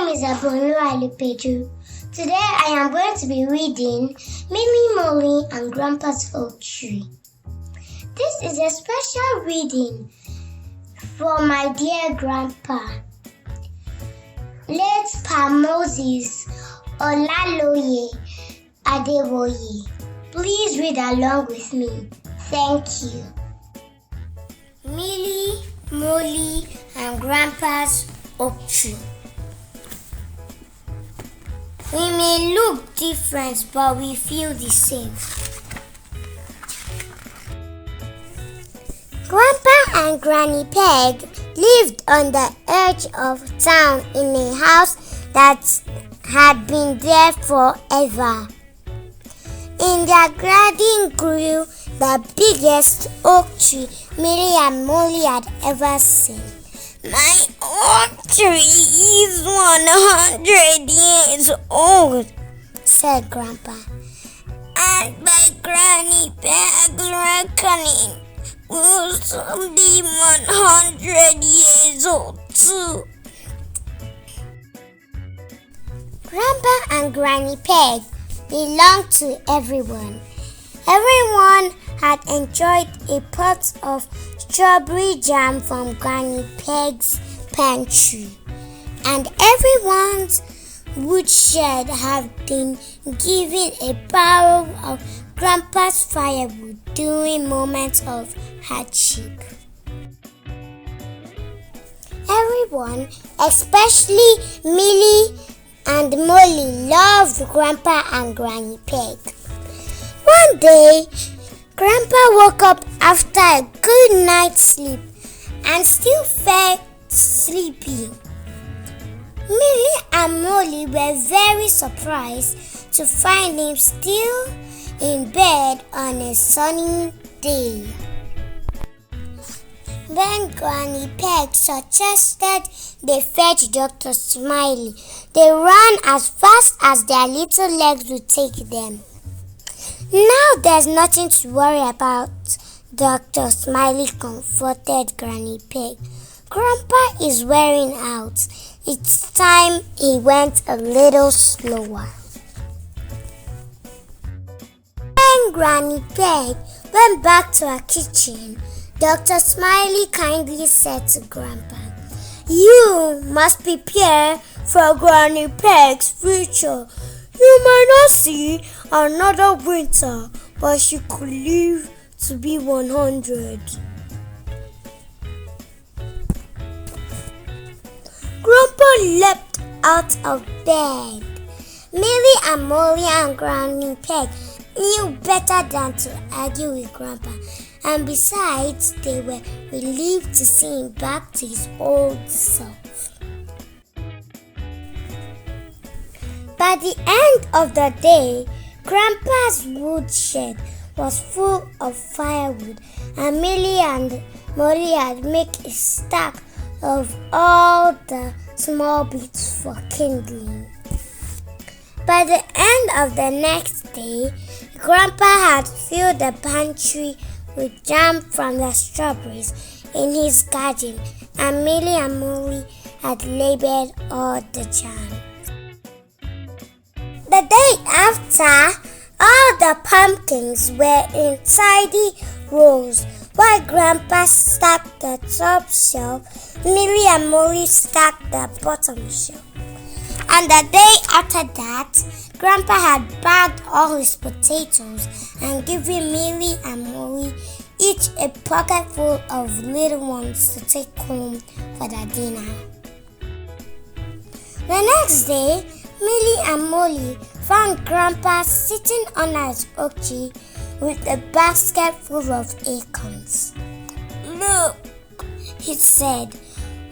name is Ebunoluwa. Today I am going to be reading Millie, Molly and Grandpa's Oak Tree. This is a special reading for my dear Grandpa, late Pa Moses Olaloye Adewoye. Please read along with me. Thank you. Millie, Molly and Grandpa's Oak Tree. We may look different, but we feel the same. Grandpa and Granny Pegg lived on the edge of town in a house that had been there forever. In their garden grew the biggest oak tree Millie and Molly had ever seen. My oak tree is 100 years old, said Grandpa. And by Granny Pegg's reckoning, will soon be 100 years old too. Grandpa and Granny Pegg belonged to everyone. Everyone had enjoyed a pot of strawberry jam from Granny Pegg's pantry, and everyone's woodshed had been given a barrel of Grandpa's firewood during moments of hardship. Everyone, especially Millie and Molly, loved Grandpa and Granny Pegg. One day, Grandpa woke up after a good night's sleep and still felt sleepy. Millie and Molly were very surprised to find him still in bed on a sunny day. When Granny Pegg suggested they fetch Dr. Smiley, they ran as fast as their little legs would take them. Now there's nothing to worry about, Dr. Smiley comforted Granny Pegg. Grandpa is wearing out. It's time he went a little slower. When Granny Pegg went back to her kitchen, Dr. Smiley kindly said to Grandpa, "You must prepare for Granny Pegg's future. You might not see another winter, but she could live to be 100. Grandpa leapt out of bed. Millie and Molly and Granny Pegg knew better than to argue with Grandpa, and besides, they were relieved to see him back to his old self. By the end of the day, Grandpa's woodshed was full of firewood, and Millie and Molly had made a stack of all the small bits for kindling. By the end of the next day, Grandpa had filled the pantry with jam from the strawberries in his garden, and Millie and Molly had labeled all the jam. The day after, all the pumpkins were in tidy rows. While Grandpa stacked the top shelf, Millie and Molly stacked the bottom shelf. And the day after that, Grandpa had bagged all his potatoes and given Millie and Molly each a pocket full of little ones to take home for their dinner. The next day, Millie and Molly found Grandpa sitting under his oak tree with a basket full of acorns. "Look," he said,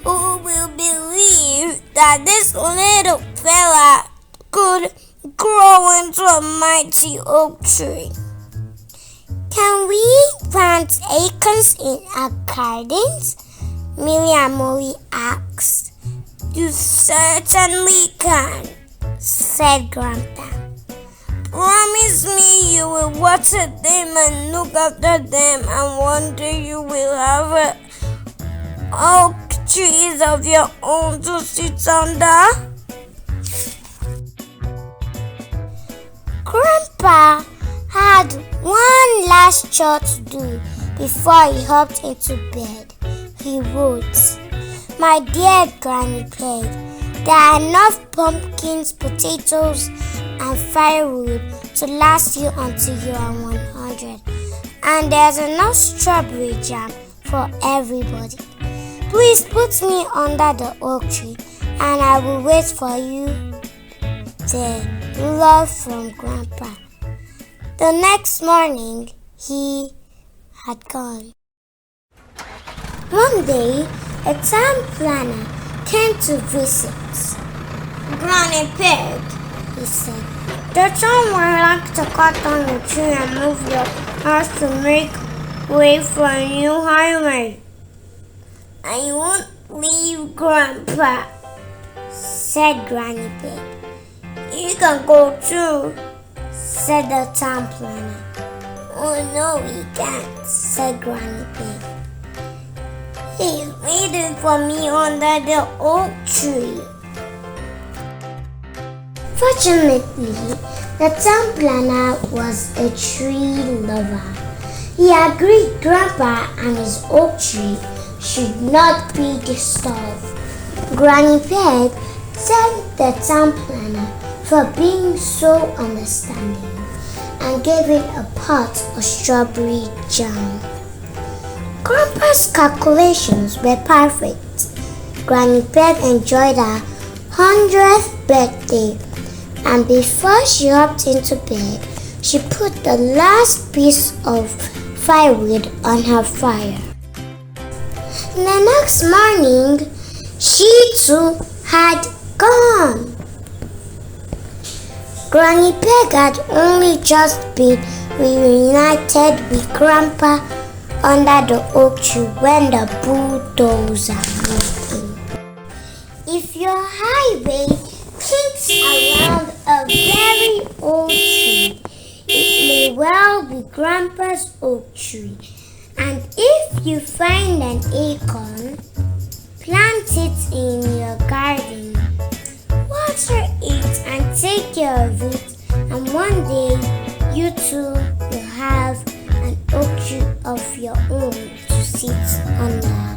"who will believe that this little fella could grow into a mighty oak tree? Can we plant acorns in our gardens?" Millie and Molly asked. "You certainly can," said Grandpa. "Promise me you will water them and look after them, and one day you will have oak trees of your own to sit under." Grandpa had one last chore to do before he hopped into bed. He wrote, "My dear Granny Pegg, there are enough pumpkins, potatoes, and firewood to last you until you are 100. And there's enough strawberry jam for everybody. Please put me under the oak tree and I will wait for you there. Love from Grandpa." The next morning, he had gone. One day, a town planner came to visit. "Granny Pegg," he said, "the town would like to cut down the tree and move your house to make way for a new highway." "I won't leave, Grandpa," said Granny Pegg. "You can go too," said the town planner. "Oh no, he can't," said Granny Pegg. "He's waiting for me under the oak tree." Fortunately, the town planner was a tree lover. He agreed Grandpa and his oak tree should not be disturbed. Granny Pegg thanked the town planner for being so understanding and gave him a pot of strawberry jam. Grandpa's calculations were perfect. Granny Pegg enjoyed her 100th birthday, and before she hopped into bed, she put the last piece of firewood on her fire. The next morning, she too had gone. Granny Pegg had only just been reunited with Grandpa under the oak tree when the bulldozer moved in. If your highway kicks around a very old tree, it may well be Grandpa's oak tree. And if you find an acorn, plant it in your garden. Water it and take care of it, and one day you too will have an oak tree of your own to sit under.